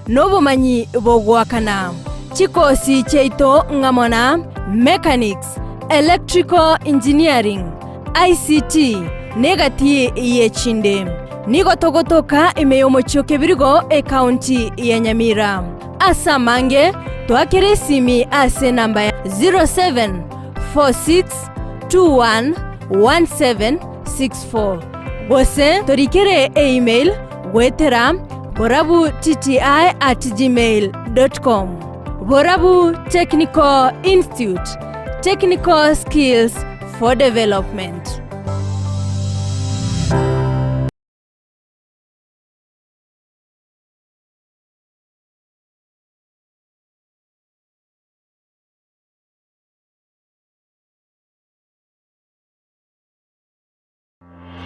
n'obumanyi bw'ogwakana. Chikosi cheito ngamona mechanics, electrical engineering, ICT negati yechinde. Nigotogotoka imeyomochoke birigo county ya Nyamira. Asa mange twakere simi ase namba 0746211764. Gose torikere email wetera borabu@gmail.com. Borabu Technical Institute, technical skills for development.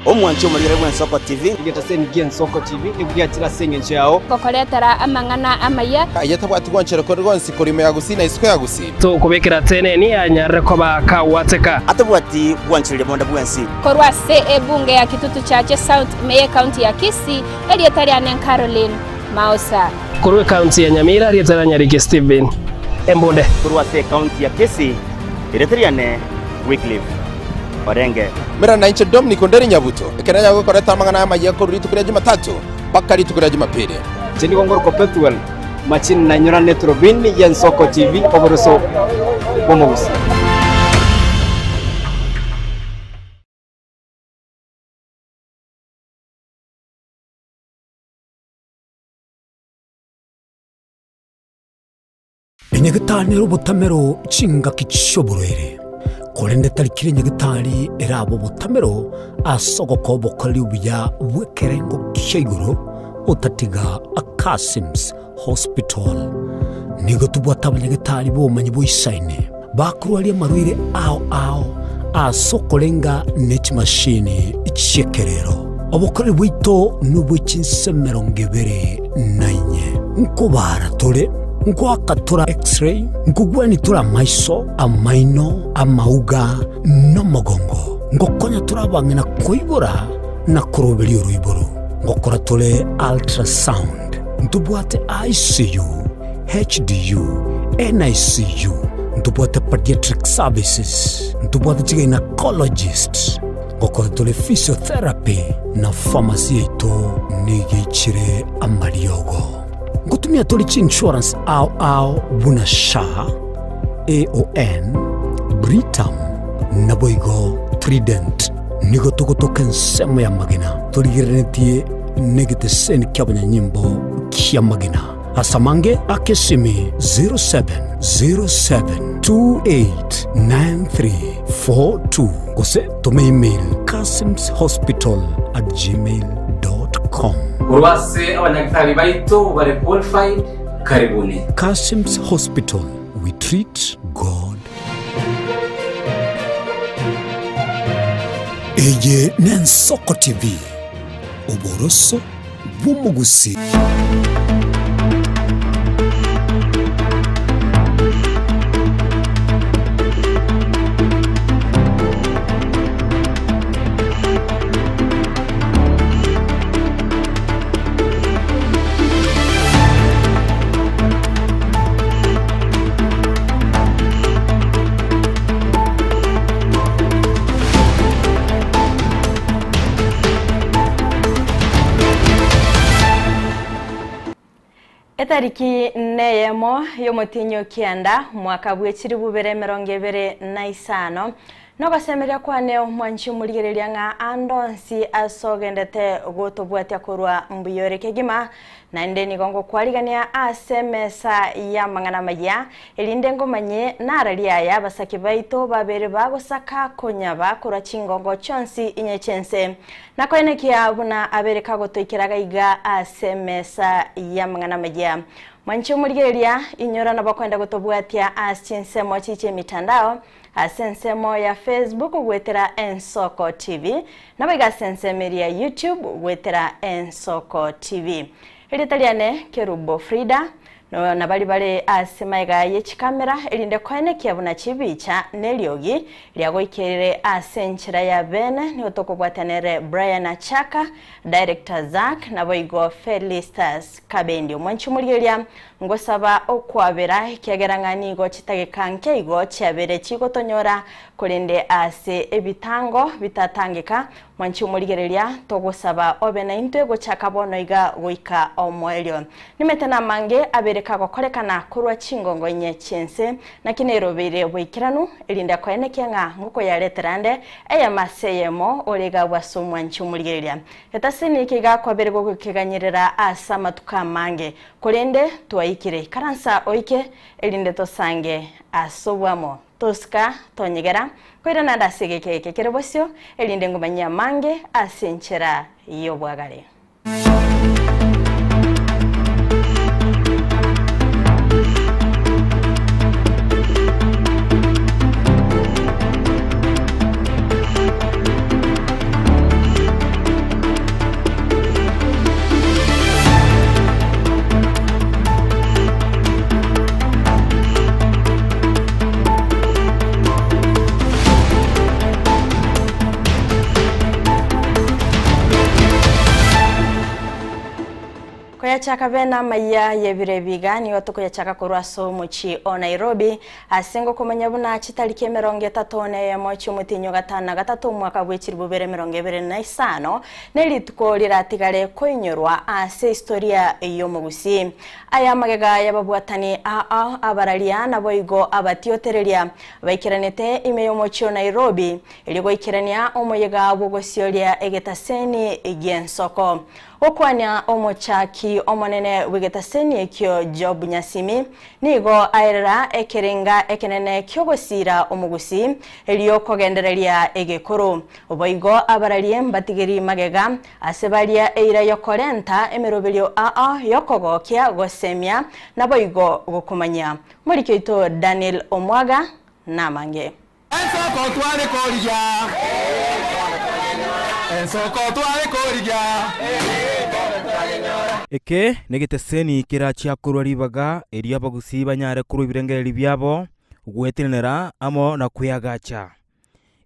Omwancho muri Rebwen Soko TV igeta sen Soko TV ibwatira sengenje yao kokoretera amangana amaya ayatabwati gwanchero ko rwonsi kurime yagusina isiko yagusina to kubekera tene ni anyare ko bakawateka atabwati gwanchero bonda bwensi korwa se ebunge ya kitutu chache South Meye County ya Kisii elietari anen Caroline Mausa korwe county ya Nyamira elietari Nyarige Steven Embonde korwa se county ya Kisii elietari ane Wycliffe Orenge Mera na inche Dominic Onderi Nyabuto ekeranya gukoreta amangana amaye ko ruri tukira Jumatatu bakari tukira Jumapili Chini Gongoro Perpetual machini na nyora netrobin ya Soko TV oboroso bomogusi Enyagitani robotamero chinga kichoboroere Kolende talikire nyagitari erabo botamero asogoko bokali ubya bwekerengo kisheguro otatiga Kasim's Hospital nigo tubwata nyagitari bo manyi boisaine bakurwali marwire ao asokolenga net machine ichekerero obokali bwito nubwichinsemero ngebere nanye nkobara tole Nkwakatura x-ray, nkugwani tura maiso, amaino, amauga, no mogongo. Ngokonya tura bangina koibora na kurobeli uruiboro. Ngokora tule ultrasound. Ntubuate ICU, HDU, NICU. Ntubuate pediatric services. Ntubuate gynecologist. Ngokora tule physiotherapy na pharmacy ito nigichire amariogo. Ngutumia tolichi insurance au bunasha AON Britam Naboigo Trident nigo tokotoka nsemo ya magina toligirenetie negite sen kyabanya nyimbo kya magina asamange akesimi 0707289342 kose tome email kasimshospital@gmail.com Urwase abanyagitari baito bare qualified karibuni Kasim's Hospital we treat God. Eje Soko TV oboroso bumugusi Tariki neyemo yomotinyo kianda mwaka bwechiri bubere 2025 nogasemerya kwane mwanchi muligereria nga andonsi asogendete gotobwatya korwa mbuyoreke gima na ndeni gongo kwaligania asemesa ya mangana maya elinde ngomanye naraliaya basaki baito babere bagosaka konyaba kora chingongo chonsi inyechense nakoenekia abuna abereka gotoikiraga iga asemesa ya mangana maya mwanchi muligereria inyora nabakwenda gotobwatya asinsemo chiche mitandao asensemo ya Facebook wetera Ensoko TV nabiga sensemeri ya YouTube wetera Ensoko TV Elitaliane Kerubo Frida no nabali bale asemaiga yechikamera elinde kwanekia buna chibicha neliogi lyagoikerere asenchira ya bene ni otokobwatanere Brian Achaka, director Zack naboigo Felistas Kabendi omwanchumuliria ngosaba okwabera kiagerangani go chitagekanke igo chabere chigotonyora kulinde ase ebitango bitatangika mwanchumuligereria togosaba obena into go chakabono iga goika omwelio nimetena mange abereka gokorekana kurwa chingongo nye chense na kinerobere bwikiranu elinda kwaenekenga nguko ya letrande eya maseyemo olega bwaso mwanchumuligereria etasini kiga kwabere go kiganyerera asa matuka mange kulinde tuwaikire karansa oike elinde tosange asobwamo toska tonyegera kwira nada segeke kekerebosyo elinde ngumanya mange asenchera yobwagale. Chaka bena maya yebire bigani watuko ya chaka kurwaso muchi o Nairobi asengo kumanya buna chitalike 30 ya mochi mutinyo gatana gatatu mwaka bwechiri bubere 2025 nelituko liratigale koinyorwa ase historia yomugusi aya magega yababwatani abaraliana boigo abatiotereria baikiranete imeyo mochi o Nairobi iligo ikirania omoyega bogosyolia egetaseni igensoko okwania omochaki omonene wigetaseni ekyo Job Nyasimi nigo airera ekerenga ekenene kyogosira omugusi eliyo kogendereria egekoro oboigo abaralie mbatigeri magega asebalia eira yokorenta emerobelio yokogokia gosemia naboigo gokumanya murikito Daniel Omwaga namange Ensoko twale korija Eke negeteseni kira chiakuru ribaga eria bagusi banyare kuru ibirengeri byabo gwetenera amo na kuyagacha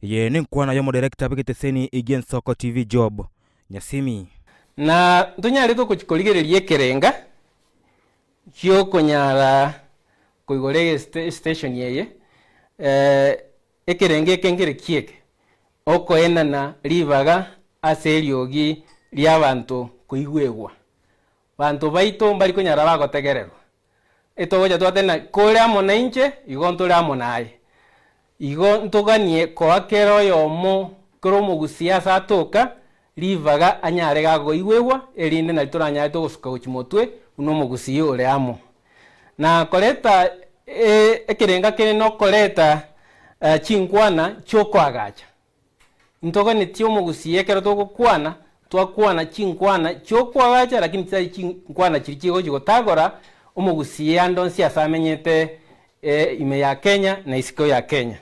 ye ninkwana yo director begeteseni Igensoko TV Job Nyasimi na tunyare to kuchikoligererie kerenga kyo konyara kuigorege station yeye ekerenge kengere kieke oko enana ribaga aseriogi lyabantu kuigwegwa bantu baito mbali konyara bagotegererwa etogoja twatena kore amo na inche igo ntore amo naye igo ntoganie koakero yomo kromo gusiasa atoka ribaga anyare gago igwegwa erinde na litoranya togosuka gochimotwe uno mugusi ore amo na koleta ekerenga kene no koleta chinkwana chokwagacha ntogane tio mugusi ekero togokwana twakwana chinkwana chokwagacha lakini tsai chinkwana chirichigo gotagora omugusi andonsi asamenyete ime ya Kenya na isiko ya Kenya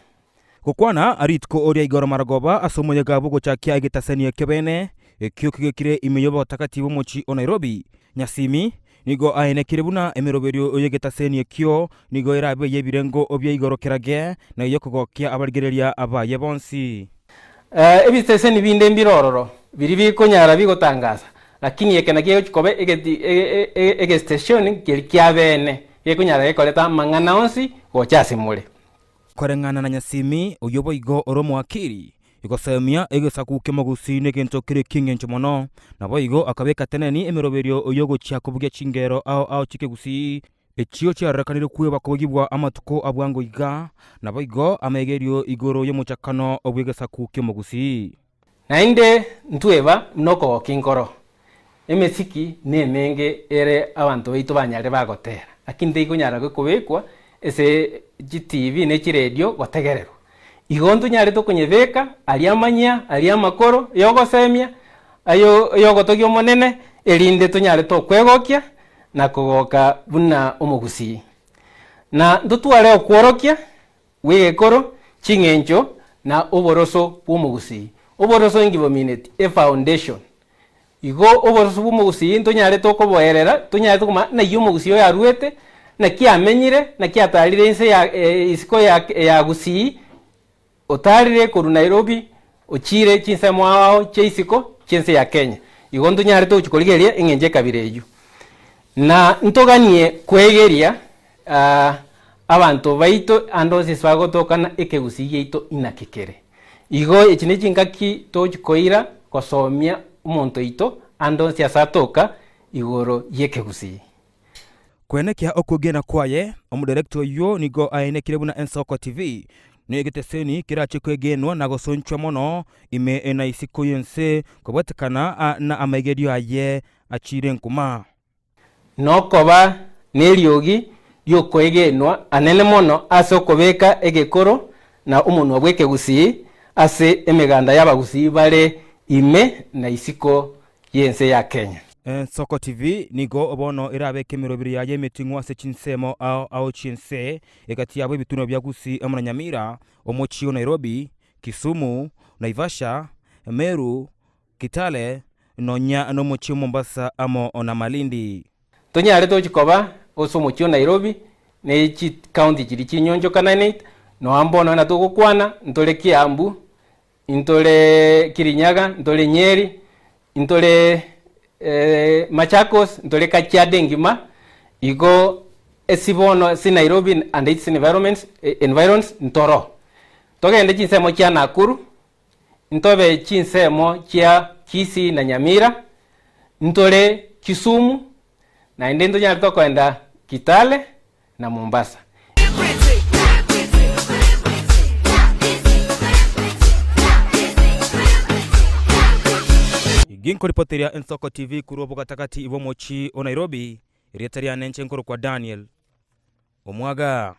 gukwana aritko oria igoro maragoba asomoye gabo gochakia egetaseni kebene ekyo kigekire imeyobo takatibu mochi o Nairobi Nyasimi nigo ahenekire buna emeroberio oyegetaseni ekyo nigo irabe yebirengo obye igoro kerage na yokogokia abarigereria abaye bonsi ebiteseni binde mbirororo biri bikonyara bigotangaza lakini ekena kiyo chikobe ege station kirikya bene yekunyara ekoleta mangana onsi gochase mule korengana na Nyasimi oyobo igo oromo akiri igosemia egesakuke mugusi negento kire kingencho mono nabo igo akabeka teneni emeroberio oyogo chiakobuge chingero ao chikegusi echio chiarakanire kuwe bakobugibwa amatuko abwango iga nabo igo amegerio igoro yomuchakano obwegesakuke mugusi nainde ntweba mnoko kinkoro emesiki nemenge ere abantu baito banyare bagotera lakini ndikonyara gukubekwa ese GTV ne chiredio gotegererwa igonto nyare to kunyebeka aliamanya aliamakoro yogosemia ayo yogotogio monene elinde tunyare to kwegokia na kugoka buna omugusi na ndutware okworokia wegekoro chingencho na oboroso bw'omugusi oboroso ngibo minute e foundation igo oboroso bw'omugusi ntonyare to koboerera tonyare to kuma na yomugusi yo yaruete na kiamenyire na kiatarire inse ya isiko ya Gusii otarire koru Nairobi ochire chinsemo wao cheisiko chense ya Kenya igondu nyare to chikoligeria engenje kabireju na ntoganie kwegeria abantu baito andosi swagotokana ekegusii yeito inakikere igo echine chingaki to chikoira kosomia umonto ito andosi asatoka igoro yekegusii kwenekia okugena kwaye omudirector yo nigo aenekire buna Ensoko TV negiteseni kirache kwegenwa na gosonchwa mono ime ena isiko yense kobatekana na amagedio aye achire nkuma nokoba neriogi yokwegenwa anene mono ase okobeka egekoro na umuntu wabweke Gusii ase emeganda y'Abagusii bare ime na isiko yense ya Kenya. Ensoko TV nigo obono irabeke mirobiri ya yemetingwa ase chinsemo ao chinse egati yabo bituno bya Gusii amuna Nyamira omochio Nairobi, Kisumu, Naivasha, Meru, Kitale, Nonya no mochio Mombasa amo ona Malindi. Tonyare to chikoba oso mochio Nairobi ne chi county chiri chinyonjo kananate no ambono na tugukwana ntole Kiambu, ntole Kirinyaga, ntole Nyeri, ntole Machakos, ntole Kajiado ngima igo esibono si Nairobi and its environments ntoro togende chinsemo chia Nakuru ntobe chinsemo chia Kisii na Nyamira ntole Kisumu na ndendo nyari to kwenda Kitale na Mombasa. Ginko ripoteria Ensoko TV kurobo katakati ibo mochi o Nairobi rietaria nenche nkoro kwa Daniel Omwaga.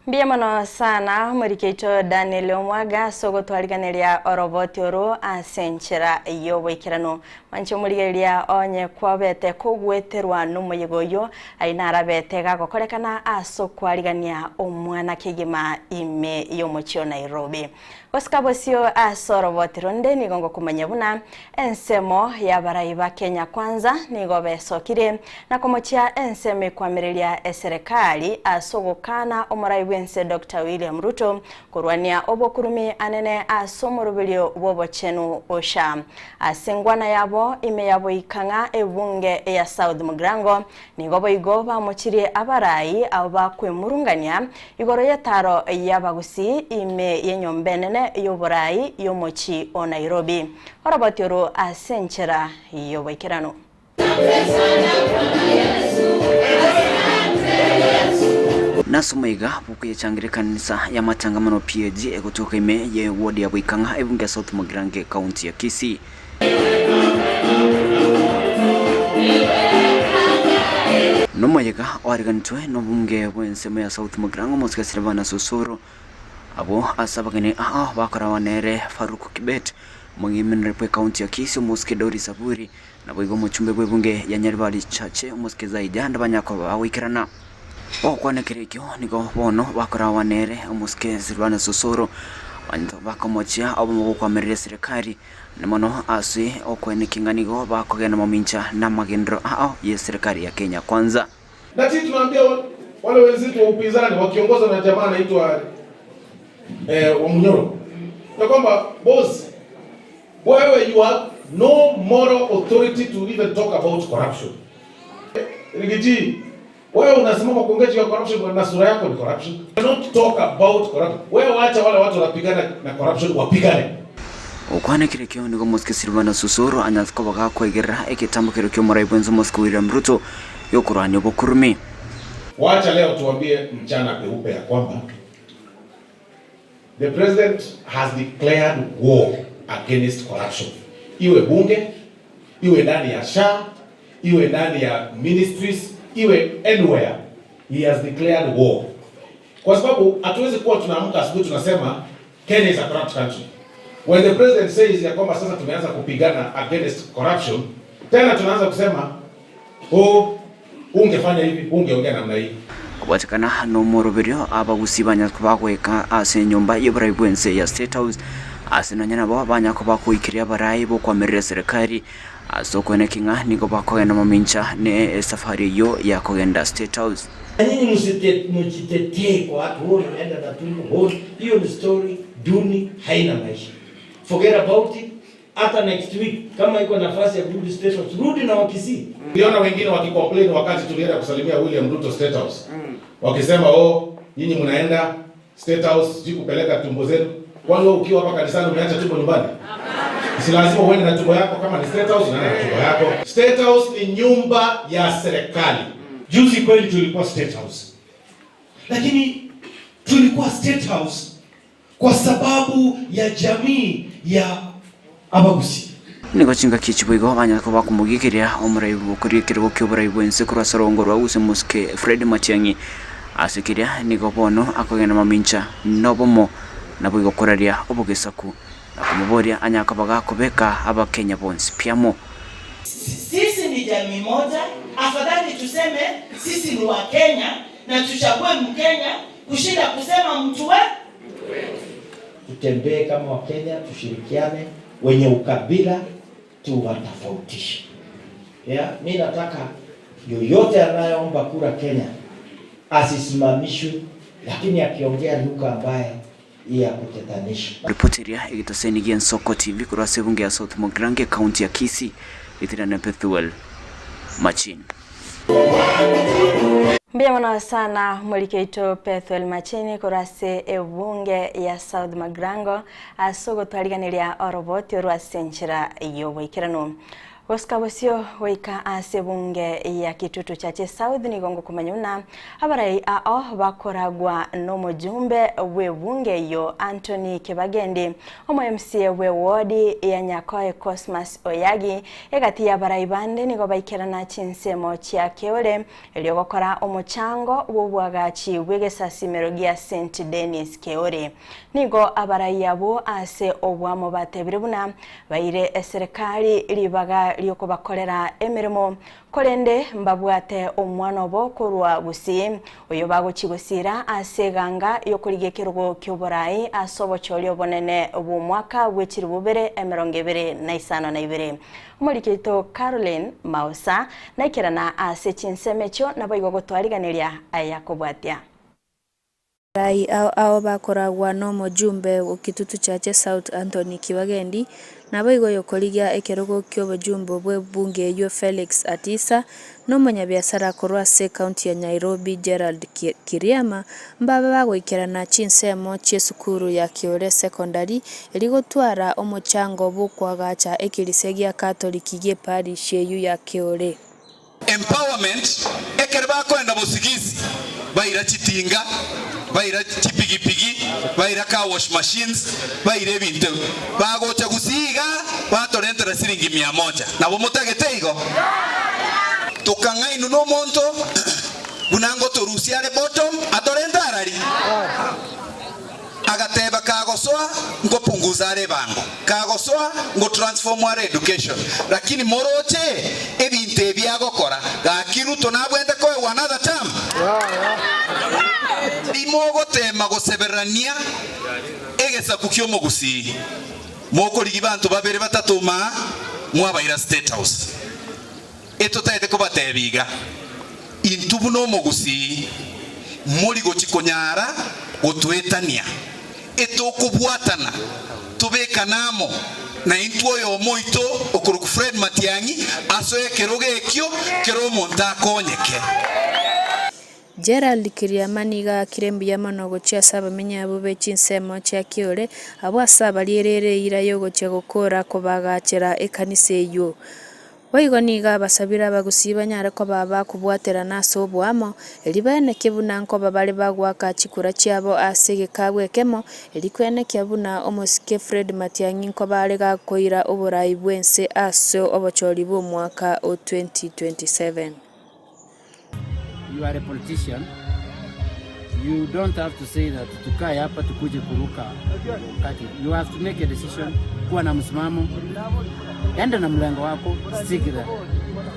Biamono sana murikeito Daniel Omwaga sogo twariganeria oroboti oro asenchera yobo ikirano mancho murigeria onye kwabete kugweterwa numuyigoyo ainara bete gakokorekana aso kwarigania omwana kigima ime yomochio Nairobi Oskabosio asoroboti ronde nigongo kumanya buna ensemo ya baraiba Kenya kwanza nigo besokire na komochia enseme kwamirelia eserikali asogokana omuraibense Dr. William Ruto kurwania obokurumi anene asomurubelio bobochenu osha asengwana yabo ime yabo ikanga ebunge ya South Mugrango nigo boigo bamuchire abarai abakwemurungania igoro yetaro y'Abagusii ime yenyombenene yoborai yomochi o Nairobi orobotioro asenchera yoboikirano Nasumaiga bukuye changire kanisa ya matangamano PAG egotoka ime ye wodi ya Bwikanga ebunge South Mugrange county ya Kisii Nomayega origanitwe no bunge bwensemo ya South Mugrange Mosika Silvana Susuru abo asabagane bakora wanere Faruku Kibet mugimenere pe county ya Kisii Mosike Dori Saburi na boigo muchumbe bwebunge ya Nyaribali chache Mosike Zaijanda banyako bawikirana okwanekirikyo nigo bono bakora wanere Mosike Silvana Susuru bantu bakomochia abo mugukwamerere serikali nemono asi okwenekinganigo bakogena momincha na magendro ye serikali ya Kenya kwanza na sisi tunaambia wale wenzetu wa upinzani wakiongozwa na jamaa anaitwa wa Munyoro na kwamba boss wewe you have no moral authority to even talk about corruption. Rigiji wewe unasimama kuongea juu ya corruption na sura yako ni corruption. You don't talk about corruption. Wewe waacha wale watu wanapigana na corruption wapigane. Okwane kirekyo nigo Mosike Silvana Susuru anaziko bagakwegera ekitambo kirekyo muraibenzo Mosike William Ruto yokurani obokurumi. Waacha leo tuambie mchana peupe ya kwamba the president has declared war against corruption. Iwe bunge, iwe ndani ya SHA, iwe ndani ya ministries, iwe anywhere, he has declared war. Kwa sababu hatuwezi kuwa tunaamka asubuhi tunasema Kenya is a corrupt country. When the president says ya kwamba sasa tumeanza kupigana against corruption, tena tunaanza kusema ungefanya hivi, ungeongea namna hii. Kubatikana no moroberio Abagusii banyakubagweka ase nyumba y'Ibraibwense ya State House ase nanyana bo banyakubakuikiria barayi bo kwamerera serikali asokone kinga niko bakogenda mamincha ne safari yo ya kogenda State House. Nyinyi msitetee kwa watu wote naenda na tumbo. Hiyo ni story duni, haina maisha. Forget about it. Hata next week kama iko nafasi ya kurudi State House, rudi na Wakisii. Niliona wengine wakicomplain wakati tulienda kusalimia William Ruto State House. Wakisema nyinyi mnaenda State House siji kupeleka tumbo zenu. Kwani wewe ukiwa hapa kanisani umeacha tumbo nyumbani? Si lazima uende na tumbo yako kama ni State House na tumbo yako. State House ni nyumba ya serikali. Juzi kweli tulikuwa State House. Lakini tulikuwa State House kwa sababu ya jamii ya Abagusi. Niko chinga kichibuigo banya ko bakumugikiria omuraibu kurikirwa kyoburayibu ense kurasarongorwa use muske Fred Matiang'i asikiria niko bono akogenda mamincha nobomo nabuigo koraria obugesaku akumuboria anyaka bagakobeka abakenya bonse piamo. Sisi ni jamii moja, afadhali tuseme sisi ni wa Kenya na tuchague Mkenya kushinda kusema mtu wetu. Tutembee kama wa Kenya, tushirikiane, wenye ukabila tuwatofautishe. Mimi nataka yoyote anayeomba kura Kenya asisimamishwe, lakini akiongea lugha ambaye ya kutatanisha. Reporteria igitoseni gen Soko TV kurase bunge ya South Mugrange County ya Kisii itira na Pethuel Machin. Mbia mwana sana mwelikeito Pethuel Machin kurase ebunge ya South Mugrange asogo twaliganiria oroboti orwasenchira yoboikirano. Oskabosio waika asebunge ya Kitutu chache South ni gongo kumanyuna abarai bakoragwa no mujumbe we bunge yo Anthony Kibagendi omo MCA we wodi ya Nyakoe Cosmas Oyagi egati ya barai bande ni gobaikirana chinsemo chia keole eliogokora omochango bobwagachi bwegesasi merogia St Denis Keore nigo abarai yabo ase obwamo batebiribuna baire serikali libaga lioko bakorera emirimo korende mbabwate omwana bo kurwa gusi oyo bagochigosira aseganga yokurigekirwo kyoborai asobochoryo bonene obumwaka wechiri bubere 2022 Umurikito Caroline Mausa naikirana asechinsemecho naboigo gotwariganiria ayakobwatia Rai ao bakoragwa no mujumbe wo Kitutu chache South Anthony Kibagendi nabo igoyo koligia ekerogo ky'obujumbe bwe bunge yo Felix Atisa no munyabiasara korwase county ya Nairobi Gerald Kiriama mbaba bagoikerana chinsemo cy'esukuru ya Kiore secondary eligotwara omochango bukwagacha ekilisegia Catholic ye parish yeyu ya Kiore. Empowerment ekerba kwenda busigizi baira chitinga baira chipigipigi baira car wash machines baira ebintu bagocha gusiga batorentera siringi 100 nabo mutageteigo tukangainu no monto bunango torusiare bottom atorentara agateba kagosoa ngo punguzare bango kagosoa ngo transform our education lakini moroche ebinte byagokora gakiruto nabwende ko another term imogo tema goseberania egesa kukyo mogusi moko ligibantu babere batatuma mwabaira State House eto taite ko batebiga intubu no mogusi muri gochikonyara otwetania eto kubwatana tubeka namo na intuo yo moito okuruku Fred Matiang'i asoye keroge ekyo kero monta konyeke Gerald Kiriamaniga kirembia manogo chia saba menya bube chinsemo chia Kiore abo asaba lierere ira yogo chia gukora kobagachera ekanise yo Waigoniga basabira bagusiba nyara ko baba kubwatera naso bwamo elibane kebuna nko babale bagwaka chikura cyabo asege kabwe kemo elikwene kyabuna omosike Fred Matiang'i nko balega koira oburayi bwense aso obochori bo mwaka o 2027. You are a politician. You don't have to say that tukae hapa tukuje kuruka wakati. You have to make a decision, kuwa na msimamo. Enda na mlengo wako, stick there.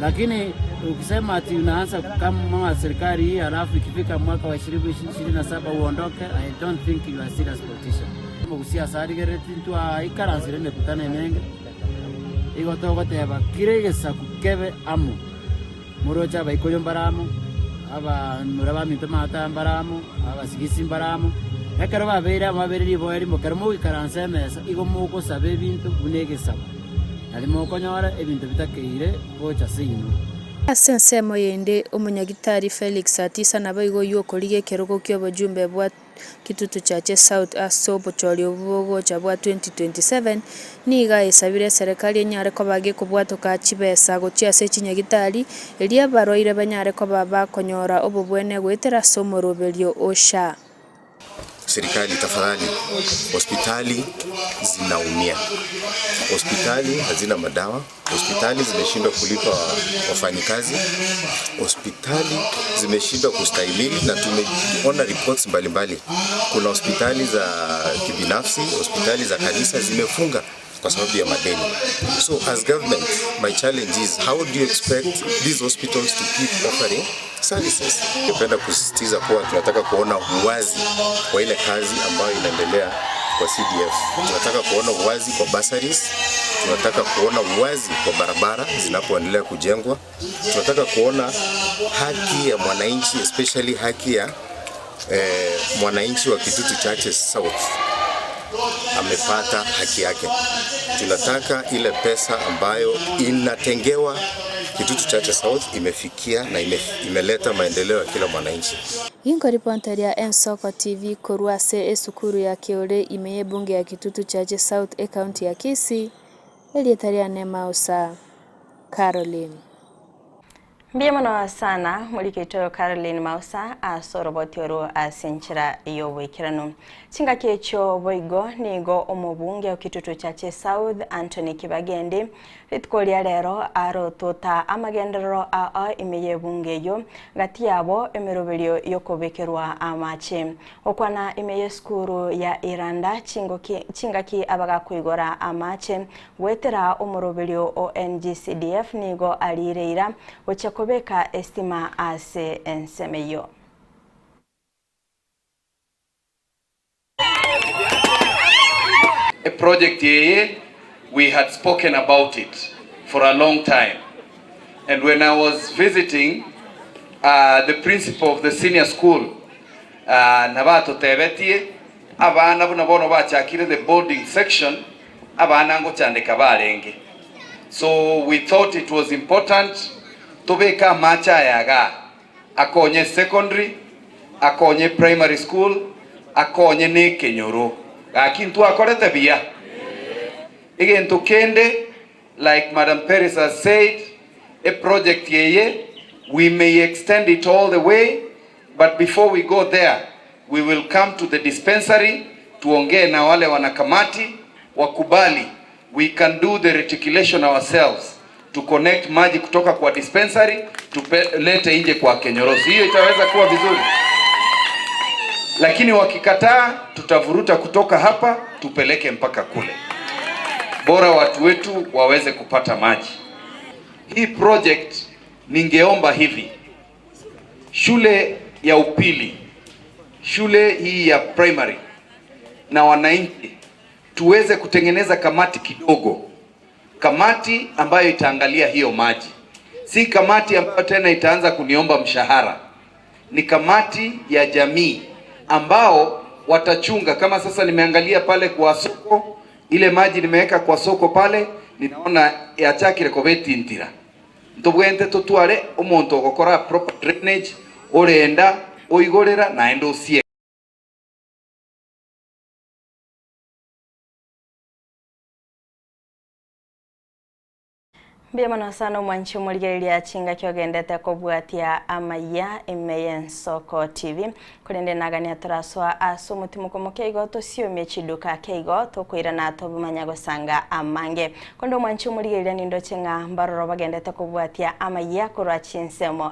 Lakini ukisema ati unaanza kama serikali hii alafu ikifika mwaka wa 2027 uondoke, I don't think you are a serious politician. Mugusia sari gereti ntua ikaranzire ne kutane nenge. igotogoteba kire gesaku kebe amo morocha baikoyo mbaramo aba muraba minto mata mbaramo aba sigisi mbaramo ekero babera mabereri boeri mokero mugikaranse mesa igo muko sabe bintu bunege saba ali mokonyora ebintu bitakeire gocha sino Asensemo yende umunyagitari Felix Atisa nabaigo yokorige kerogo ky'obujumbe bwa kitutu chache South Asobo chori obugo chabwa 2027 niga esabire serikali enyare ko bage kubwatoka chibesa gochia se chinyagitari elia baroire banyare ko baba konyora obubwene gwetera somo roberio osha. Serikali tafadhali, hospitali zinaumia, hospitali hazina madawa, hospitali zimeshindwa kulipa wafanyikazi, hospitali zimeshindwa kustahimili, na tumeona reports mbalimbali. Kuna hospitali za kibinafsi, hospitali za kanisa zimefunga kwa sababu ya madeni. So as government, my challenge is how do you expect these hospitals to keep offering services? Napenda kusisitiza kuwa tunataka kuona uwazi kwa ile kazi ambayo inaendelea kwa CDF. Tunataka kuona uwazi kwa bursaries, tunataka kuona uwazi kwa barabara zinapoendelea kujengwa. Tunataka kuona haki ya mwananchi, especially haki ya mwananchi wa Kitutu Churches South amepata haki yake. Tunataka ile pesa ambayo inatengewa Kitutu Churches South imefikia na imeleta maendeleo ya kila mwananchi. Ingo ripoti ya Ensoko TV Koruase esukuru ya Kiore imeye bunge ya Kitutu Churches South county ya Kisii elietaria Nema Usa Caroline. Mbiyamano sana mulikitoyo Caroline Mausa asorobotiro asinchira iyo wikirano. Chinga kecho boigo nigo omubunge wa Kitutu Churches South Anthony Kibagende ritkolia lero arotota amagendero a imeye bunge yo gati yabo emeroberio yokobekerwa amache okwana imeye skuru ya Iranda chingaki abaga kuigora amache wetera omoroberio ONGCDF nigo alireira ochakobeka estima ase ensemeyo. A project here, we had spoken about it for a long time. And when I was visiting the principal of the senior school, Nabato Tebetie, abana bunabono bachakire the boarding section, abana ngo chandeka barenge. So we thought it was important to beka macha yaga akonye secondary, akonye primary school, akonye ne kenyoro. Akintu akorete bia. Again to Kende, like Madam Paris has said, a project yeye, we may extend it all the way, but before we go there, we will come to the dispensary, tuongee na wale wanakamati, wakubali, we can do the reticulation ourselves, to connect maji kutoka kwa dispensary, tupelete nje kwa Kenyorosi. Hiyo itaweza kuwa vizuri. Lakini wakikataa, tutavuruta kutoka hapa, tupeleke mpaka kule. Bora watu wetu waweze kupata maji. Hii project ningeomba hivi. Shule ya upili, shule hii ya primary na wananchi tuweze kutengeneza kamati kidogo. Kamati ambayo itaangalia hiyo maji. Si kamati ambayo tena itaanza kuniomba mshahara. Ni kamati ya jamii ambao watachunga. Kama sasa nimeangalia pale kwa soko, ile maji nimeweka kwa soko pale, ninaona yachakire kobeti ntira. Ntobwente tutware omonto gukora proper drainage, orenda oigorera na endo sie. Mbiyamano sana mwanchi muligereria chinga kyogendete kobwatia amaya emeyen Soko TV kulende nagania turaswa aso mutimuko mukeigo tosiomye chiduka keigo tokwirana tobumanya gosanga amange kondo mwanchi muligereria nindo chinga mbaroro bagendete kobwatia amaya kurwa chinsemo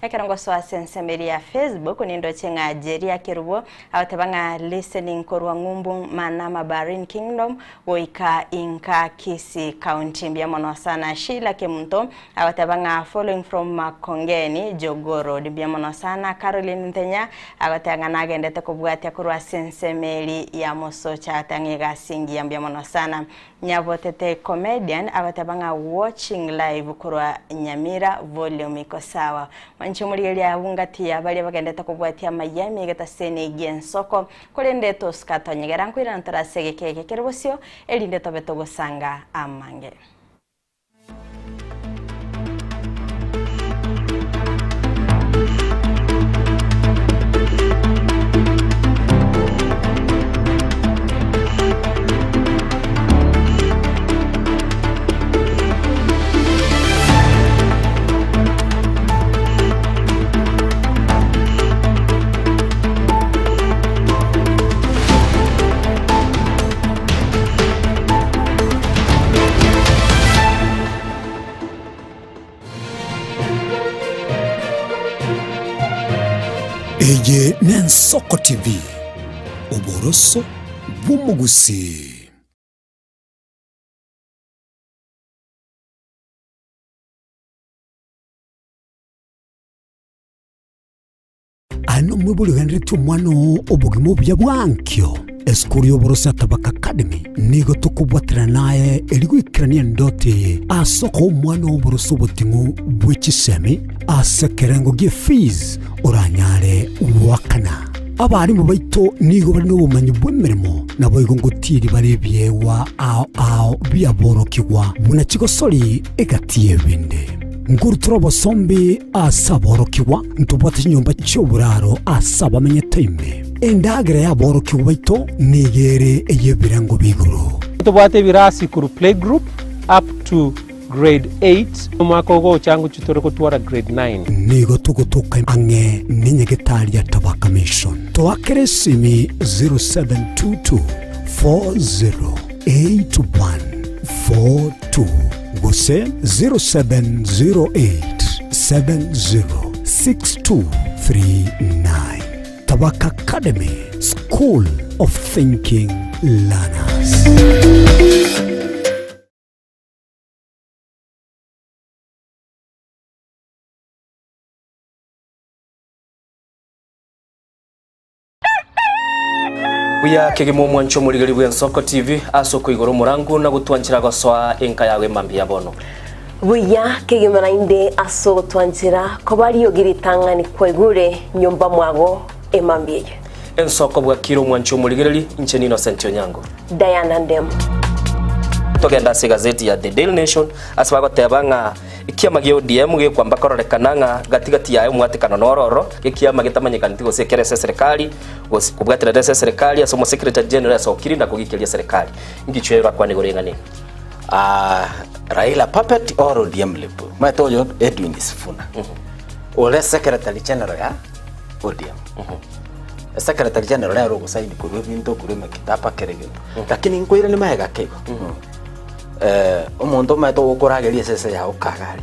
ekerango swa sensemeria Facebook nindo chinga jeria kirubo abatebanga listening kurwa ngumbu manama Barin Kingdom woika inka Kisii County. Mbiyamano sana Sheila Kemunto agatebanga following from Makongeni Jogoro dibiamono sana. Caroline Ntenya agatanga nagendete kubwatia kurwa sensemeli ya mosocha atangiga singi ya biamono sana. Nyabotete comedian agatebanga watching live kurwa Nyamira volume iko sawa. Manchumuri ya wungati ya bali bagendete kubwatia Miami gatasene gensoko kolende toskato nyigeranku irantara segeke kerbosio elinde tobeto gosanga amange. Eye Nensoko TV Oboroso Bumugusi. Ano mwibuli Henritu mwano obugimo bya bwankyo Eskuri Oboroso Atabaka Academy nigo tukubwatira naye erigwikirania ndote asoko mwano Oboroso botingu bw'ikisemi asekerengo gie fees oranyare wakana abarimu baito nigo bari n'ubumanyi bw'emirimo nabo igongotiri barebyewa ao byaborokirwa buna kigosori egatiye binde nguru turobo sombi asaborokirwa ntubwate nyumba cy'oburaro asabamenye time endagere yaborokirwa baito nigere eyebirango biguru tubwate birasi kuru play group up to grade 8 umwaka ugo changu chitore kutwara grade 9 nigo tugutuka ange ninyegetari ya Tabaka Mission twakere simi 0722 408142 gose 0708 706239 Tabaka Academy School of Thinking Learners. Buya kegemo mwancho muligari bwa Nsoko TV asoko igoro murangu na gutwanchira goswa enka yawe mambia bono. Buya kegemera inde aso twanchira ko bari yogiritanga ni kwegure nyumba mwago emambie. Nsoko bwa kiro mwancho muligari incheni Innocent Onyango. Diana Ndem. Togenda se gazeti ya The Daily Nation asbago tebanga ikiama gyo DM gyo kwamba kororekananga gatigati yayo mwatikano nororo ikiama gitamanyika ntigo sekere serikali kubwatira serikali asomo secretary general asokiri na kugikiria serikali ngichwera kwa negorengane Raila puppet or ODM lepo matoyo Edwin Sifuna ole secretary general ya ODM secretary general ya rogo saidi kurwe binto kurwe kitapa keregendo lakini nkoira ni mahega kego omuntu mato ukurageria sese ya ukagari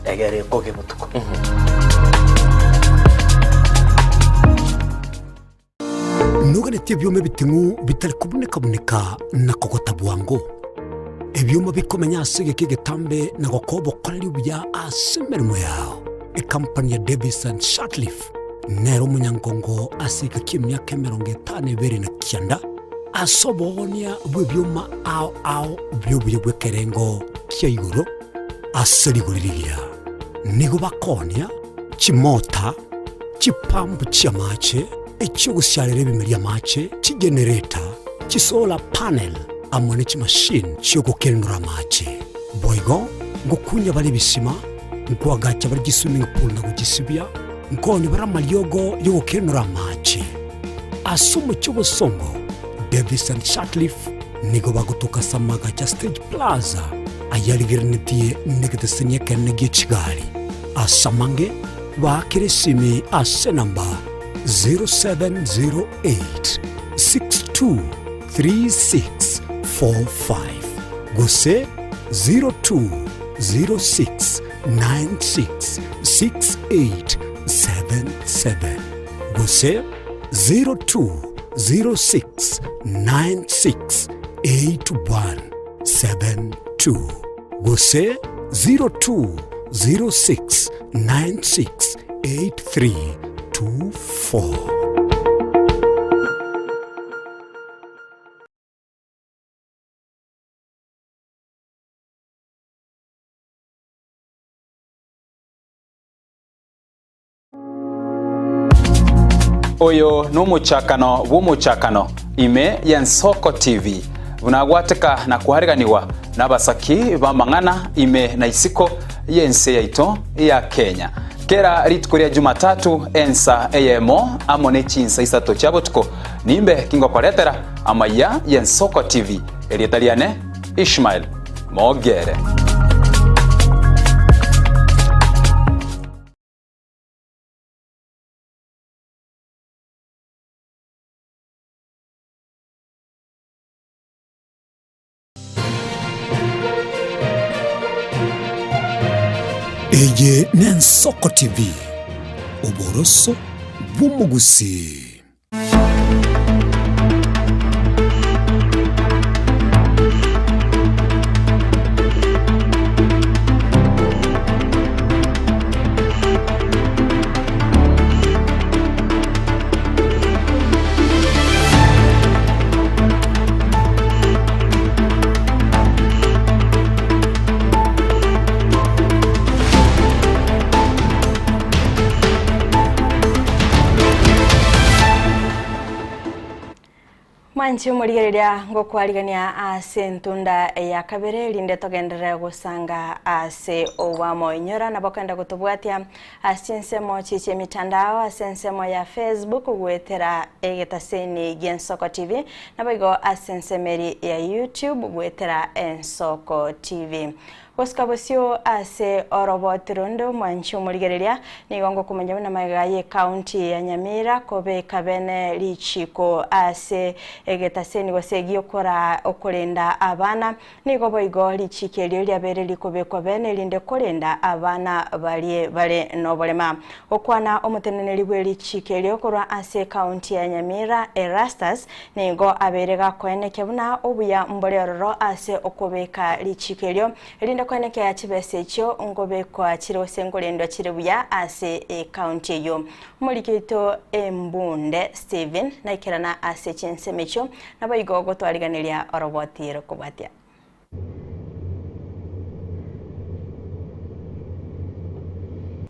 egere koge butuko nuganetie byome bitingu bitari kuboneka na kokota bwango ebyoma bikomenya asige kigetambe na gokobo korali bya asemermo yao company ya Davis and Shatliff nero munyangongo asika kimyaka 50 na kianda asobonia bwebyoma ao byobuye bwekerengo kyayiguro aseriguriria nigo bakonia chimota chipambu cyamache ekyo gusyarire bimeri amache chigenerator chisola panel amone chimashine cyo gukenura amache boygo ngukunya bari bisima ngwagacha bari swimming pool na gugisibya ngone bara malyogo yo gukenura amache asumu cyo busongo Davis and Shatliff nigo bagutuka samaga cha Stage Plaza ayaligirenetie negetesenye kenne gichigari asamange bakiresimi ase namba 0708 623645 gose 0206 966877 gose 0206 968172 gose 0206968324. Oyo n'umucakano w'umucakano ime ya Nsoko TV bunagwateka na kuhariganiwa n'abasaki bamang'ana ime na isiko yense yaito ya Kenya kera ritkuria Jumatatu ensa eyemo amone chinsa isato chabotuko nimbe kingo kwaretera amaya ya Nsoko TV elietaliane Ishmael Mogere. Eye ne Nsoko TV uboroso bw'umugusi. Manchi murigereria ngokwarigania ase ntunda ya kabere linde togendere gusanga ase owamo inyora na bokenda gutubwatia asinsemo chiche mitandao asensemo ya Facebook gwetera egetaseni Nsoko TV na boigo asensemeri ya YouTube gwetera Nsoko TV. Koskabosio ase orobotirondo manchi murigereria nigongo kumenya na magaye county ya Nyamira kobe kabene lichiko ase egetaseni wasegio kora okolenda abana nigo boigo lichikerio lyabere likobekwa bene linde kolenda abana bale nobolema okwana omuteneneri bwe lichikerio kora ase county ya Nyamira Erastus nigo aberega kwene kebuna obuya mboleroro ase okobeka lichikerio linde kweneke ya chibese cho ngobe kwa chiro sengolendo chirebuya ase county yo mulikito Embunde Steven na ikirana ase chensemecho na boigo gotwariganiria orobotiro kubatia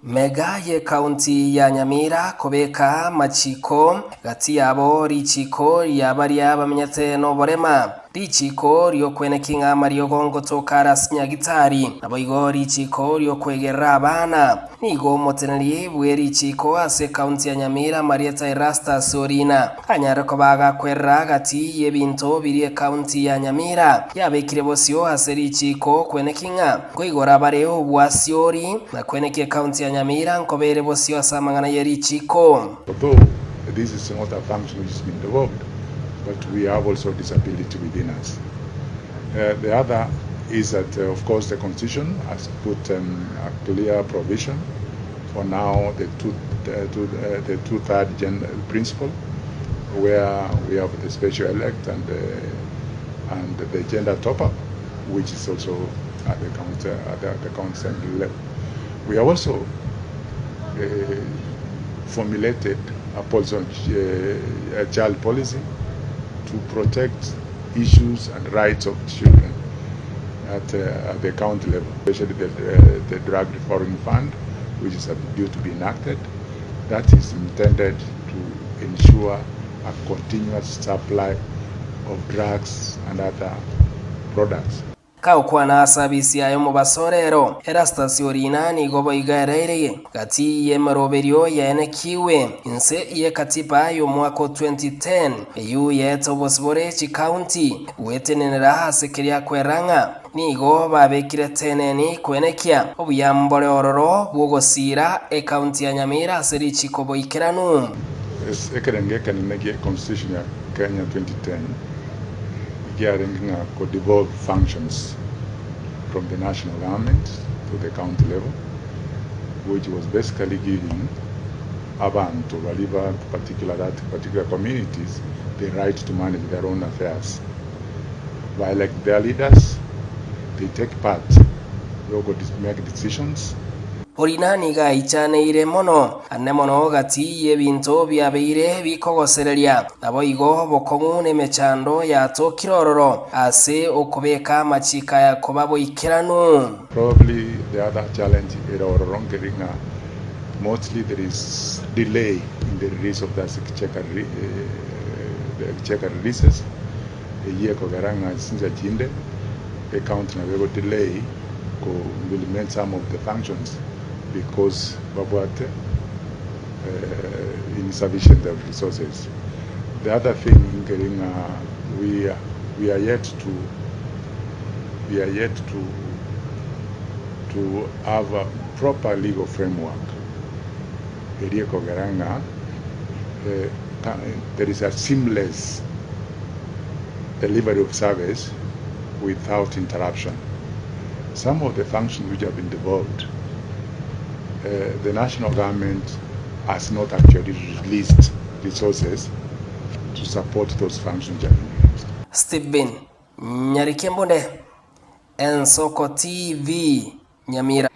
Mega ye county ya Nyamira kobeka machiko gati yabo richiko yabaria bamenyate no borema richiko ryo kwenekinga Mario Gongo tokara sinyagitari naboigo richiko ryo kwegera abana nigo moteneri bwe richiko ase county ya Nyamira Marieta Erasta Sorina anyara kobaga kwerra gati yebinto biri county ya Nyamira yabekire bosio ase richiko kwenekinga koigora bareo bwasiori na kweneke county ya Nyamira nkobere bosio asamangana yeri chiko. Although this is not a function which has been developed, but we have also disability within us. The other is that of course the Constitution has put a clear provision for now the two-third gender principle, where we have the special elect and the gender top-up, which is also at the council level. We have also formulated a child policy to protect issues and rights of children at the county level, especially the drug reform fund, which is due to be enacted. That is intended to ensure a continuous supply of drugs and other products. Kaukwana sabisi ayo mu basorero Erastus Orina ni gobo igarere gati yemeroberio yenekiwe inse iye katipa yo mwako 2010 yu yeto bosbore chi county wetenenera hasekeria kweranga nigo babekire teneni kwenekia obuyambore ororo bwogosira e county ya Nyamira seri chikobo ikeranu ekerengeka ni constitution ya Kenya 2010 could devolve functions from the national government to the county level, which was basically giving abantu baliva particular communities the right to manage their own affairs. By electing their leaders, they take part we'll go make decisions. Orinani ga ichaneire mono ane mono gati y'ebintu byabeire bikogosereria nabo igo bokongu n'emechando yato kirororo ase okubeka amachika ya kobabo ikiranu. Probably the other challenge is mostly there is delay in the release of the exchequer releases. A year kogaranga since Jinde, account na wego delay ko implement some of the functions because babwate insufficient of resources. The other thing we are yet to have a proper legal framework. There is a seamless delivery of service without interruption. Some of the functions which have been devolved, the national government has not actually released resources to support those functions. Stephen Nyarikembonde, Ensoko TV, Nyamira.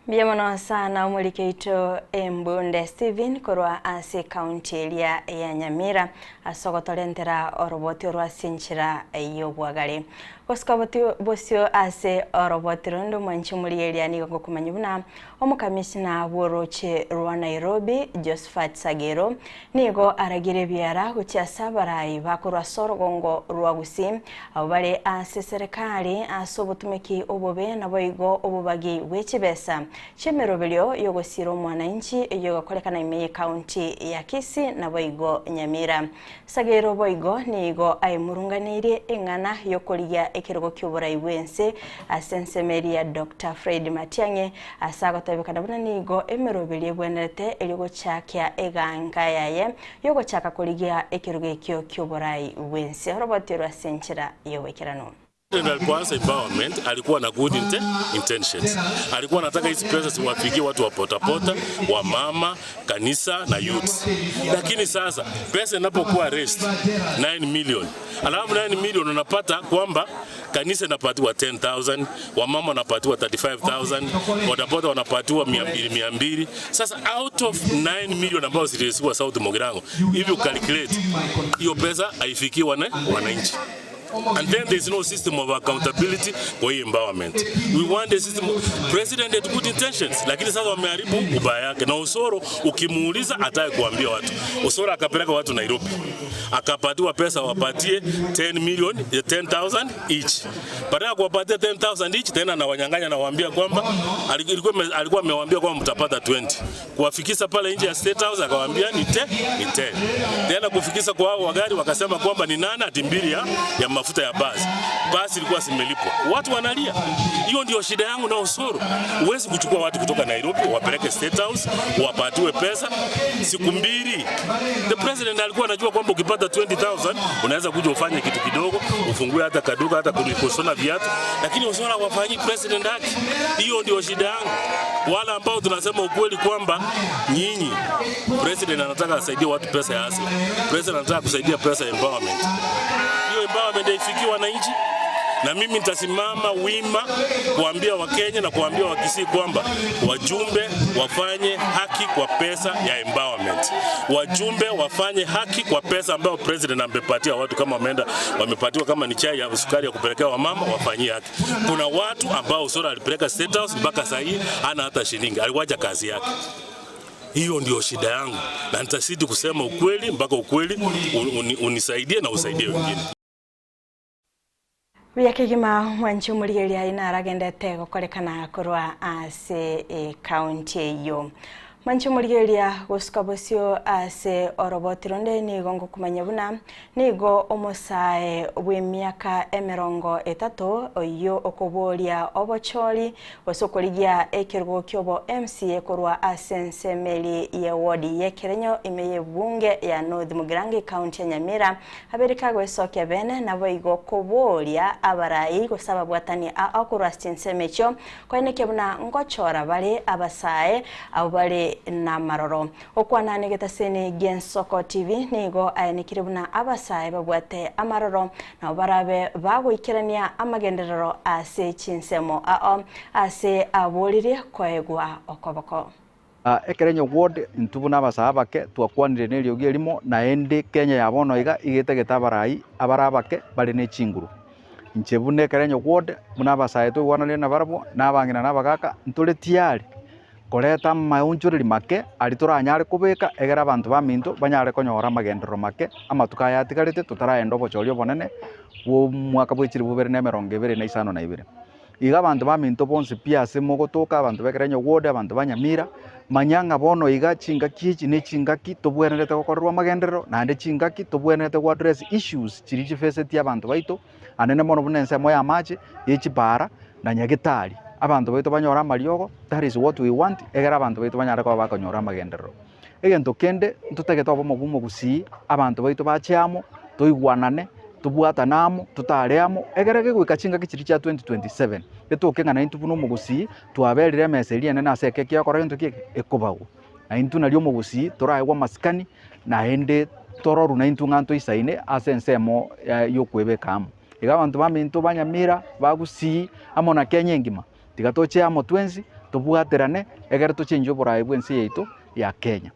Biamono sana umulikeito Embunde Steven korwa ase county area ya Nyamira asogotolentera oroboti orwa sinchira eyobwagale koskaboti bosio ase oroboti rondo mwanchimuli area ni gokumanyibuna omukamishina bworoche rwa Nairobi Josephat Sagero nigo aragire byara kuchasa barayi bakorwa sorogongo rwa gusim abale ase serikali asobotumeki obobe naboigo obubagi wechibesa chemerobelyo yogosiro mwananchi yogakolekana imeye county ya Kisii na boigo Nyamira Sagero boigo nigo aimurunganire engana yokoliya ekirogo kyobora iwense asensemeria Dr. Fred Matiang'i asagotabikana buna nigo emerobelye bwenerete eligo chakya eganga yaye yogo chaka koliya ekirogo ekyo kyobora iwense robotero senchira yowekirano. Alipoanza empowerment alikuwa na good intentions. Alikuwa anataka hizi pesa ziwafikie watu wa potapota, wa mama, kanisa na youth. Lakini sasa pesa inapokuwa raised 9 million. Alafu 9 million unapata kwamba kanisa inapatiwa 10,000, wa mama wanapatiwa 35,000, potapota wanapatiwa 200. Sasa out of 9 million ambao zilisiwa South Mugirango, if you calculate hiyo pesa haifikii wananchi. And then there is no system of accountability for empowerment. We want a system. President had good intentions, lakini sasa wameharibu ubaya yake. Na Osoro ukimuuliza ataye kuambia watu. Osoro akapeleka watu Nairobi. Akapatiwa pesa wapatie 10,000 each. Baada ya kuwapatia 10,000 each tena na wanyang'anya na waambia kwamba alikuwa amewaambia kwamba mtapata 20. Kuwafikisha pale nje ya State House akawaambia ni 10. Tena kufikisha kwa hao wagari wakasema kwamba ni 8 ati 2 ya mafuta ya basi ilikuwa simelipwa. Watu wanalia. Hiyo ndio shida yangu na Osoro. Huwezi kuchukua watu kutoka Nairobi wapeleke State House wapatiwe pesa siku 2. The president alikuwa anajua kwamba ukipata 20,000 unaweza kuja ufanye kitu kidogo, ufungue hata kaduka hata kushona viatu, lakini Osoro hawafanyi president haki. Hiyo ndio shida yangu. Wala ambao tunasema ukweli kwamba nyinyi president anataka asaidie watu pesa ya asili. President anataka kusaidia pesa ya empowerment. Empowerment haifikii wananchi, na mimi nitasimama wima kuambia Wakenya na kuambia Wakisii kwamba wajumbe wafanye haki kwa pesa ya empowerment. Wajumbe wafanye haki kwa pesa ambayo president amepatia watu, kama wamepatiwa kama ni chai ya sukari ya kupelekea wamama, wafanyie haki. Kuna watu ambao Osoro alipeleka State House mpaka sasa hii hana hata shilingi, aliwacha kazi yake. Hiyo ndio shida yangu, na nitasidi kusema ukweli mpaka ukweli unisaidie na usaidie wengine. Yakigima mwanchumuli ya ina aragendete gukorekana kurwa ase county yo. Mwanchumuli ya guskabosio ase orobotironde ni gongo kumanyabuna nigo omosae w'emyaka 30 oyo okobolia obocholi osokoligia ekirgo kyobo MCA kurwa asensemeli ya wodi yekerenyo imeye bunge ya North Mugirango county ya Nyamira aberika gwesokya bene nabo igo kobolia abarayi gusaba bwatani akurwa asensemecho kwene kebuna ngochora bali abasae abo bali bari na maroro okwana negetasene Gensoko TV nigo ayenikiribuna abasaye babwate amaroro na barabe bagoikirania amagenderero ase chinsemo ase abolire koegwa okoboko ekerenyo ward ntubuna abasabake twakwanire neryo gerimo na ende Kenya yabono iga igetegeta barai abarabake bari ne chinguru nchebune ekerenyo ward muna abasaye tugwanane na barabo nabangina nabagaka ntule tiari koreta maunjuriri make ari turanyare kubika egera abantu baminto banyare konyora magendero make amatuka yatigarite tutaraenda obochorio bonene wo mwaka bwechiri bubere na 2022 iga abantu baminto bonse pia semo gotoka abantu bekerenyo ward abantu banyamira manyanga bono iga chingaki ne chingaki tobwenerete gokorwa magendero nande chingaki tobwenerete go address issues chiri face tia abantu baito anene mono bunense moya mache yechipara na nyagitari abantu baito banyora mariogo. That is what we want. Egera abantu baito banyara ko bakonyora magendero egento kende ntutegeta obo mubumo gusi abantu baito bachiamo toigwanane tubwatanamo tutareamo egerege gwikachinga kichiri cha 2027 etokengana intubuno mugusi twaberire meseria nene aseke kiakora into kike ekobago na intu nalio mugusi toraegwa maskani na ende tororu na intu nganto isaine asensemo yokwebekamo iga abantu baminto banyamira bagusi amona Kenya ngima tigatoche amo twenzi tubwaterane egere tochenjo borae bwensi yeito ya Kenya.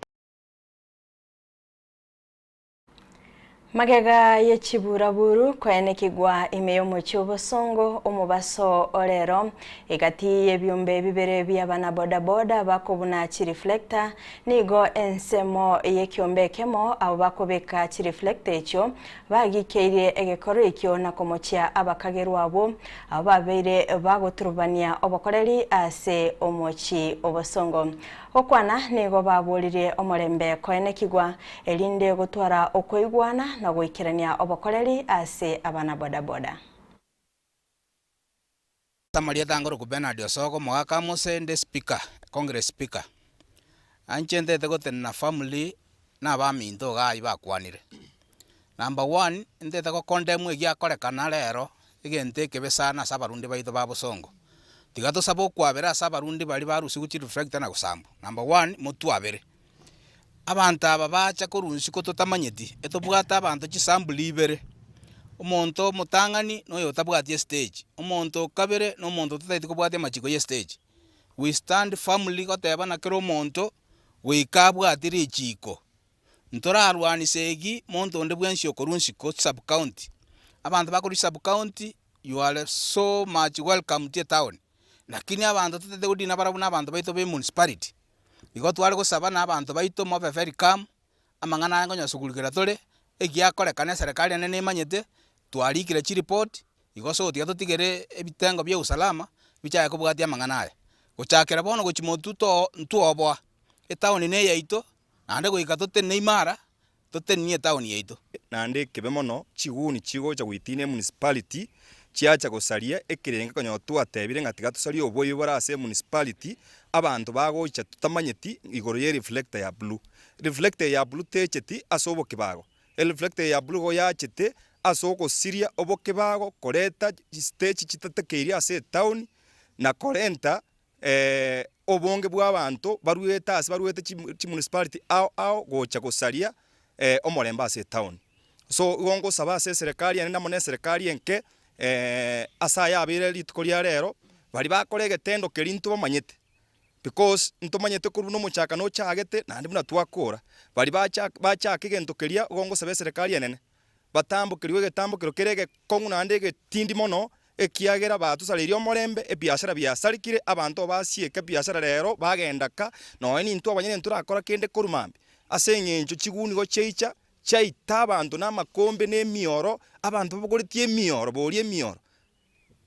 Magega yechiburaburu kwenekigwa imeyo mochobosongo omubaso orero egati yebyombe bibere byabana boda boda bakobuna chireflector nigo ensemo yekyombe kemo abo bakobeka chireflector echo bagikeire egekoro ekyo nakomochia abakagerwa abo ababeire bagoturubania obokoreri ase omochi obosongo okwana nigo babolire omorembe kwenekigwa elinde gotwara okoigwana na goikirania obokoreri ase abana boda boda. Tamaria tangoro ku Bernard Osoko mwaka musende speaker congress speaker anchende tegotena family na baminto gai bakwanire. Number 1 ndete ko condemn egya korekana lero igente kebesana sabarundi baito babosongo tigato sabo kwabera sabarundi bali barusi guchi reflect na gusambu. Number 1 mutu abere abantu aba bacha korunsi ko totamanyeti etobwata abantu chisambu libere omonto mutangani no yotabwati stage omonto kabere no monto tutaiti kubwate machiko ye stage we stand family goteba na kero monto we kabwatire chiko ntora arwani segi monto nde bwensi okorunsi ko sub county abantu bakuri sub county you are so much welcome to town lakini abantu tutete udina barabuna abantu baito be municipality igotware gusaba na abantu baito mo very calm amangana ngonya sukulikira tole egia korekane serikali nene imanyete twarikire chi report igoso tigato tigere ebitengo bya usalama bichaye kubwatia amangana gochakera bono gochimotu to ntuobwa etown ne yaito nande goika tote neimara tote nie town yaito nande kebe mono chiguni chigo cha gwitine municipality chiacha gosaria ekirenga konyo twatebire ngatiga tusaria oboyo barase municipality abantu bagocha tutamanyeti igoro ye reflector ya blue. Reflector ya blue techeti asobo kibago reflector ya blue go yachete asoko siria obo kibago koreta stage chitatekeria ase town na korenta obonge bwa abantu barueta ase baruete chi municipality ao gocha gosaria omoremba ase town. So gongo saba ase serikali ane namone serikali enke asaya abire litukoria rero bari bakorege tendo kerintu bamanyete because ntomanyete kuru no muchaka no chagete nandi buna twakora bari bacha kigento keria gongo sabe serikali enene batambo kiriwe getambo kiro kerege kongu nande getindi mono ekiagera batu salirio morembe ebiashara biasarikire abantu basieke biashara rero bagendaka no eni ntu abanyene nturakora kende kurumambi asenyenjo chiguni go cheicha chaita abantu namakombe n'emioro abantu bagoritie mioro borie mioro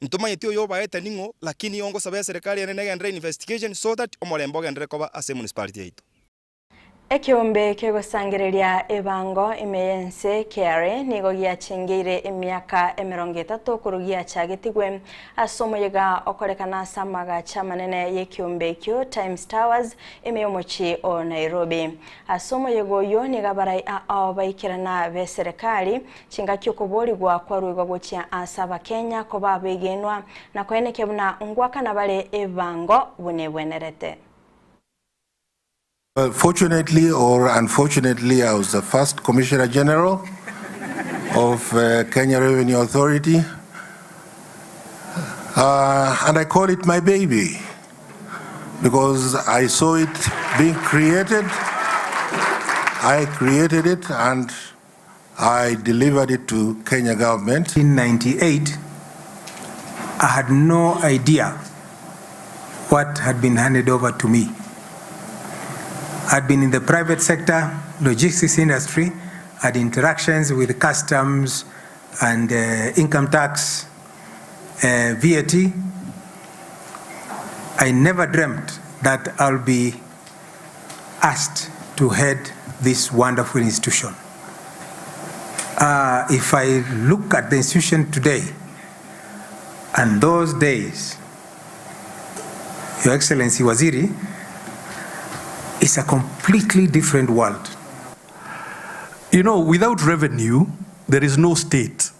ntumanyeti oyo baeta ningo lakini yongo sabe serikali ene negendere investigation so that omorembo gendere koba ase municipality yaito. Ekiombe kegosangereria ebango emeyense kere nigo giachengeire emyaka 30 kurugia chagetigwe asomoyega okorekana samaga chamanene yekiombe kyo Times Towers emeyomochi o Nairobi asomoyego yo nigabarai abaikirana be serikali chingakyo kuboligwa kwa ruigo gochia asaba Kenya koba begenwa na kwenekebuna ngwaka na bale ebango bunebwenerete. Well, fortunately or unfortunately, I was the first Commissioner General of Kenya Revenue Authority, and I call it my baby because I saw it being created. I created it and I delivered it to Kenya government. In 1998, I had no idea what had been handed over to me. I'd been in the private sector, logistics industry, had interactions with customs and income tax, VAT. I never dreamt that I'll be asked to head this wonderful institution. If I look at the institution today and those days, Your Excellency Waziri, it's a completely different world. You know, without revenue, there is no state.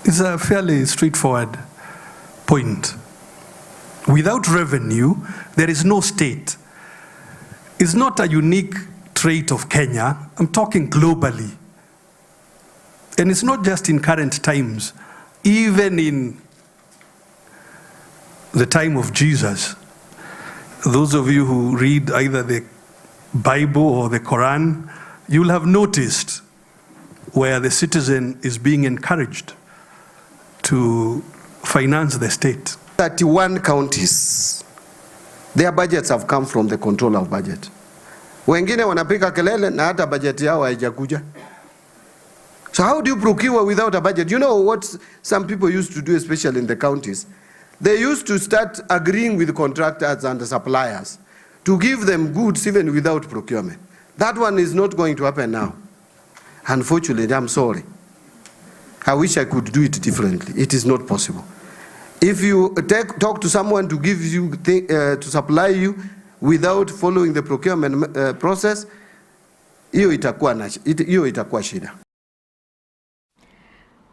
It's a fairly straightforward point. Without revenue, there is no state. It's not a unique trait of Kenya. I'm talking globally. And it's not just in current times. Even in the time of Jesus, those of you who read either the Bible or the Quran, you'll have noticed where the citizen is being encouraged to finance the state. 31 counties, their budgets have come from the control of budget. Wengine wanapika kelele na hata budget yao haijakuja. So how do you procure without a budget? You know what some people used to do, especially in the counties? They used to start agreeing with contractors and suppliers to give them goods even without procurement. That one is not going to happen now. Unfortunately, I'm sorry. I wish I could do it differently. It is not possible. If you talk to someone to give you to supply you without following the procurement process, hiyo itakuwa shida.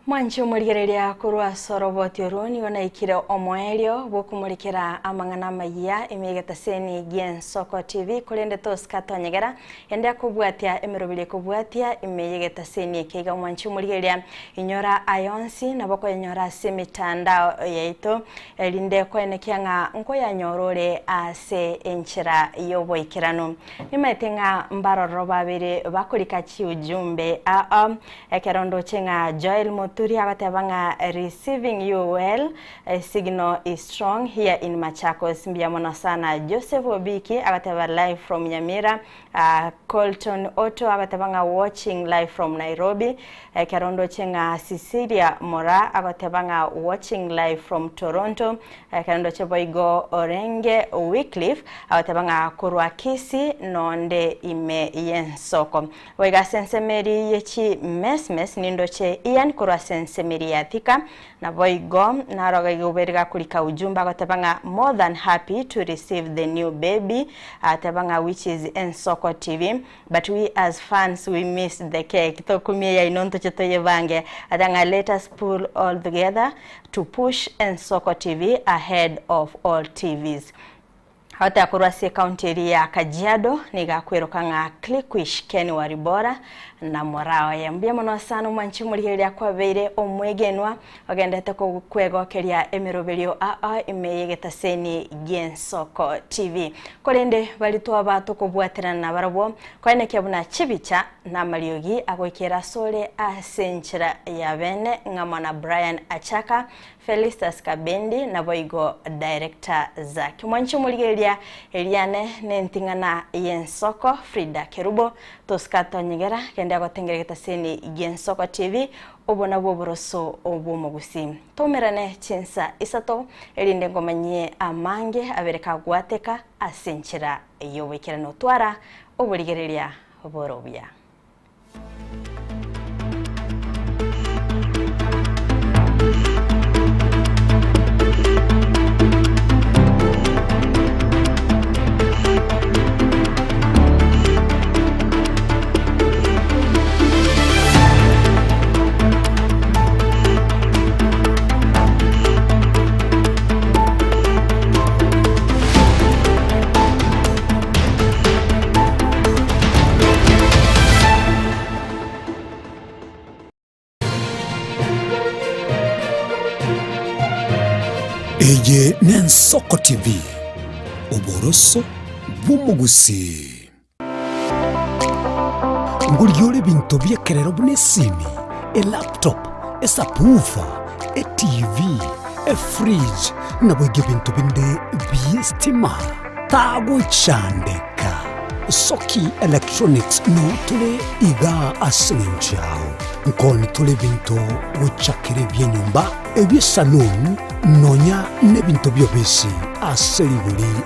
Mwancho murigereria kurwa soroboti oroni ona ikire omwelio bokumurikira amangana maiya imegeta seni Gen Soko TV kulende toskato nyegera ende kubwatia emerobile kubwatia imegeta seni kega mwancho murigereria inyora ayonsi naboko inyora semitandao yaito elinde kwenekianga nko ya nyorore ase enchira yoboikirano nimetenga mbaroro babiri bakulika chi ujumbe ekerondo chenga Joel Turi abatebanga receiving you well, signal is strong here in Machakos. Mbiamona sana Joseph Obiki abateba live from Nyamira, Colton Otto abatebanga watching live from Nairobi, Karondo chenga Cecilia Mora abatebanga watching live from Toronto, Karondo cheboigo Orenge Wycliffe abatebanga Kurwakisi nonde ime yensoko. Wega sensemeri yechi mesmes nindoche ian kurwa sensemeri yatika na boigo na roga yuberga kulika ujumba abatebanga more than happy to receive the new baby atabanga which is Ensoko TV, but we as fans we miss the cake to kumia inonto chetoye bange atanga let us pull all together to push Ensoko TV ahead of all TVs. Hata kurwasi county ya Kajiado niga kwirukanga Clickwish Ken Waribora na Morao ya mbia mono sana mwanchi murigeria kwa beire omwegenwa ogendete ko kwegokeria emirobelio imeyegeta seni Gen Soko TV kolende balitwa bato kubwatira na barabo kwene kyabuna chibicha na mariogi agwekera sole asenchira ya bene ngamana Brian Achaka Felistas Kabendi na boigo director zaki mwanchi murigeria Eliane nentingana Yensoko Frida Kerubo toskato nyegera kende agotengeregeta seni Gen Soko TV obona boboroso obumogusi tomerane chinsa isato elinde ngomanye amange abereka gwateka asenchira yobekirano twara oburigereria borobya. Eye Nensoko TV, uboroso bw'umugusi. Nguliyole bintu byekerero bunesimi, laptop, sabufa, TV, fridge, na bwege bintu binde byestima. Tago chandeka. Soki Electronics no tule iga asinjao. Nkoni tule bintu uchakire byenyumba, ebye salon, nonya ne bintu byobisi aseriguli